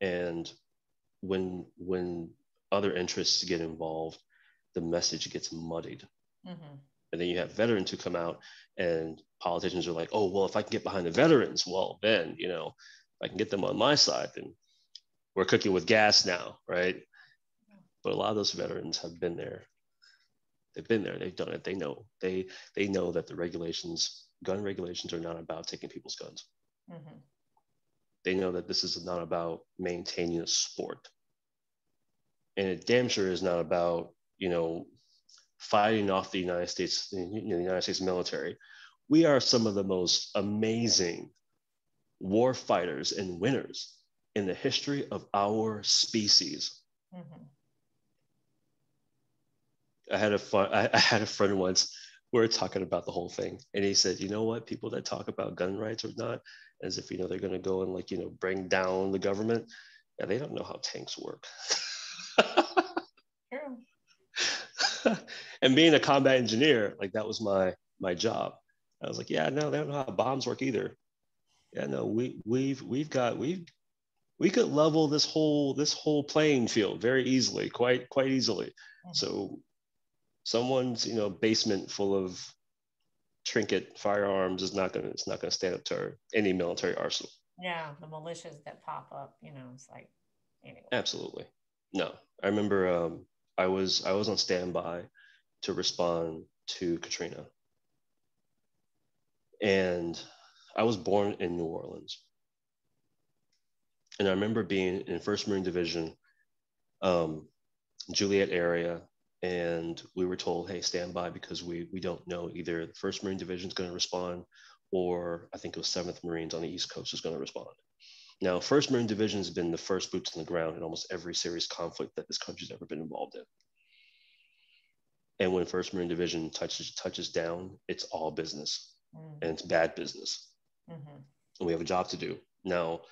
And when other interests get involved, the message gets muddied. Mm-hmm. And then you have veterans who come out, and politicians are like, oh, well, if I can get behind the veterans, well, then, if I can get them on my side, then we're cooking with gas now, right? But a lot of those veterans have been there. They've been there. They've done it. They know that gun regulations are not about taking people's guns. Mm-hmm. They know that this is not about maintaining a sport, and it damn sure is not about fighting off the United States, the United States military. We are some of the most amazing war fighters and winners in the history of our species. Mm-hmm. I had a friend once. We were talking about the whole thing, and he said, "You know what? People that talk about gun rights or not, as if they're going to go and bring down the government, yeah, they don't know how tanks work." True. And being a combat engineer, like that was my job. I was like, yeah, no, they don't know how bombs work either. Yeah, no, we could level this whole playing field very easily, quite easily. Mm-hmm. So someone's basement full of trinket firearms is not gonna it's not gonna stand up to any military arsenal. Yeah, the militias that pop up, it's like, anyway. Absolutely, no. I remember I was on standby to respond to Katrina, and I was born in New Orleans, and I remember being in First Marine Division, um, Juliet area, and we were told, "Hey, stand by because we don't know either the First Marine Division is going to respond, or I think it was Seventh Marines on the East Coast is going to respond." Now, First Marine Division has been the first boots on the ground in almost every serious conflict that this country's ever been involved in. And when First Marine Division touches down, it's all business, Mm-hmm. and it's bad business, Mm-hmm. and we have a job to do. Now,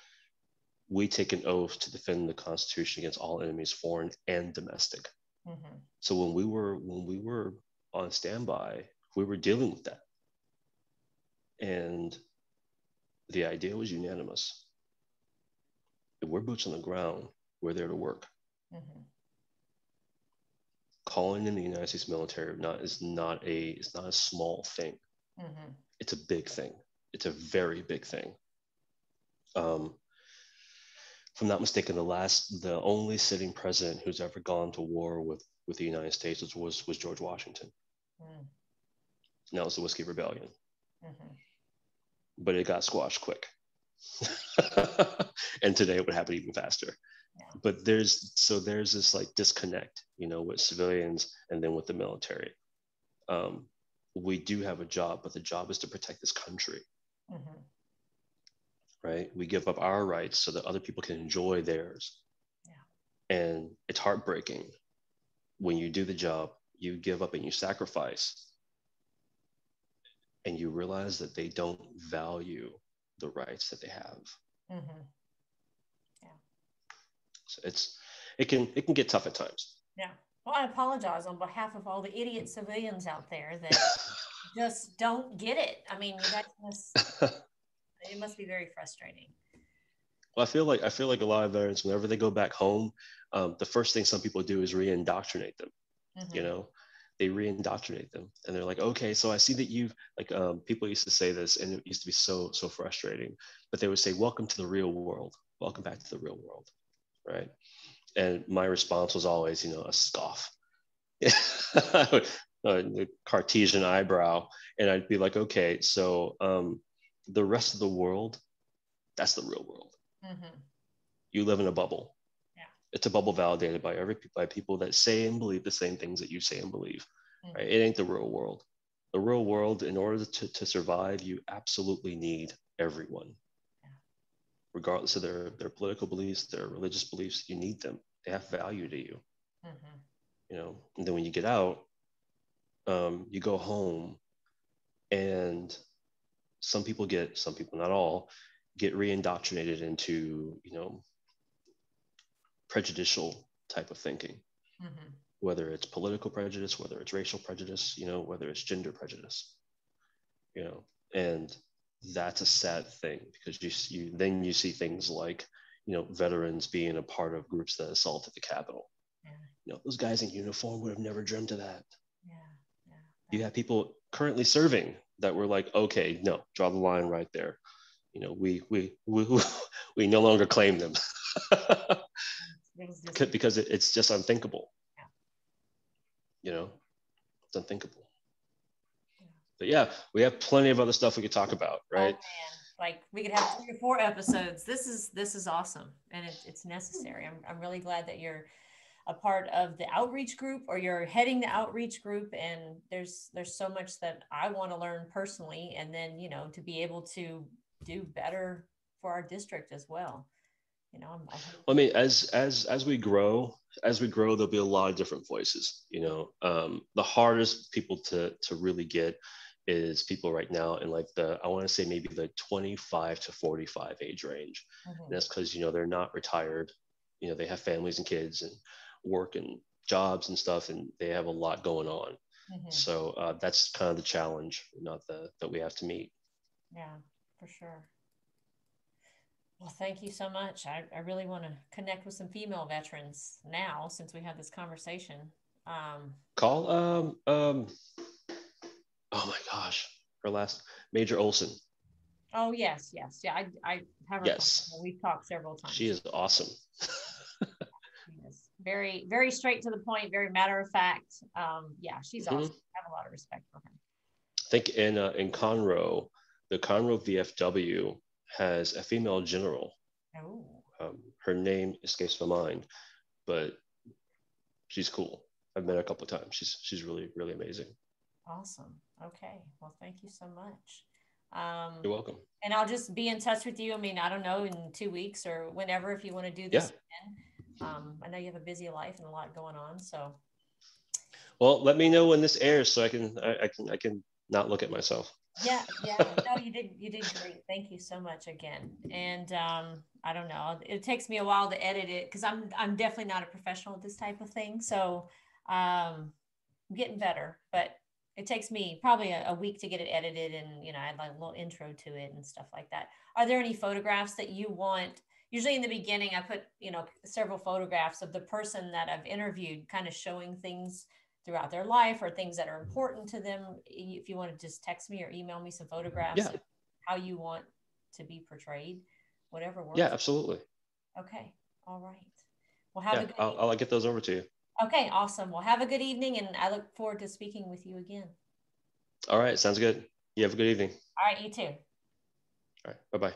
we take an oath to defend the Constitution against all enemies, foreign and domestic. Mm-hmm. So when we were on standby, we were dealing with that, and the idea was unanimous. If we're boots on the ground, we're there to work. Mm-hmm. Calling in the United States military is not a small thing. Mm-hmm. It's a big thing. It's a very big thing. If I'm not mistaken, the only sitting president who's ever gone to war with the United States was George Washington. Mm-hmm. And that was the Whiskey Rebellion, Mm-hmm. but it got squashed quick. And today it would happen even faster. Yeah. But there's this like disconnect, with civilians and then with the military. Um, we do have a job, but the job is to protect this country. Mm-hmm. Right? We give up our rights so that other people can enjoy theirs. Yeah. And it's heartbreaking when you do the job, you give up and you sacrifice, and you realize that they don't value the rights that they have. Mm-hmm. So it can get tough at times. Yeah. Well, I apologize on behalf of all the idiot civilians out there that just don't get it. I mean, you guys it must be very frustrating. Well, I feel like a lot of veterans, whenever they go back home, the first thing some people do is re-indoctrinate them. Mm-hmm. You know, they re-indoctrinate them, and they're like, okay, so I see that you've like people used to say this, and it used to be so frustrating. But they would say, "Welcome to the real world. Welcome back to the real world," right? And my response was always, a scoff, a Cartesian eyebrow, and I'd be like, okay, so the rest of the world, that's the real world. Mm-hmm. You live in a bubble. Yeah. It's a bubble validated by people that say and believe the same things that you say and believe. Mm-hmm. Right? It ain't the real world. The real world, in order to survive, you absolutely need everyone. Yeah. Regardless of their political beliefs, their religious beliefs, you need them. They have value to you. Mm-hmm. And then when you get out, you go home, and some people, not all, get re-indoctrinated into, prejudicial type of thinking, mm-hmm. whether it's political prejudice, whether it's racial prejudice, whether it's gender prejudice, and that's a sad thing, because you see things like, veterans being a part of groups that assaulted the Capitol. Yeah. Those guys in uniform would have never dreamt of that. Yeah. Yeah. You have people currently serving that were like, okay, no, draw the line right there. We we no longer claim them. Because it's just unthinkable. Yeah. It's unthinkable. Yeah. But yeah, we have plenty of other stuff we could talk about, right? Oh, man. Like we could have 3 or 4 episodes. This is awesome, and it's necessary. I'm really glad that you're a part of the outreach group, or you're heading the outreach group, and there's so much that I want to learn personally, and then to be able to do better for our district as well. I mean, as we grow, there'll be a lot of different voices. The hardest people to really get is people right now in like I want to say maybe the 25 to 45 age range. Mm-hmm. And that's because they're not retired. They have families and kids and work and jobs and stuff, and they have a lot going on. Mm-hmm. So that's kind of the challenge, that we have to meet. Yeah, for sure. Well, thank you so much. I really want to connect with some female veterans now, since we had this conversation. Call oh my gosh, her last, Major Olson. Oh yes, yeah. I have her. Yes, we've talked several times. She is awesome. Yes, very very straight to the point, very matter of fact. Yeah, she's awesome. I have a lot of respect for her. I think in Conroe, the Conroe VFW has a female general. Oh. Her name escapes my mind, but she's cool. I've met her a couple of times. She's really, really amazing. Awesome. Okay. Well, thank you so much. You're welcome. And I'll just be in touch with you. I mean, I don't know, in 2 weeks or whenever, if you want to do this again. I know you have a busy life and a lot going on. So. Well, let me know when this airs so I can not look at myself. Yeah. No, you did great. Thank you so much again. And I don't know, it takes me a while to edit it, because I'm definitely not a professional at this type of thing. So I'm getting better, but it takes me probably a week to get it edited, and add like a little intro to it and stuff like that. Are there any photographs that you want? Usually in the beginning, I put several photographs of the person that I've interviewed, kind of showing things throughout their life or things that are important to them. If you want to just text me or email me some photographs of how you want to be portrayed, whatever works. Yeah, absolutely. Okay. All right. Well, have a good evening. I'll get those over to you. Okay, awesome. Well, have a good evening, and I look forward to speaking with you again. All right, sounds good. You have a good evening. All right, you too. All right, bye-bye.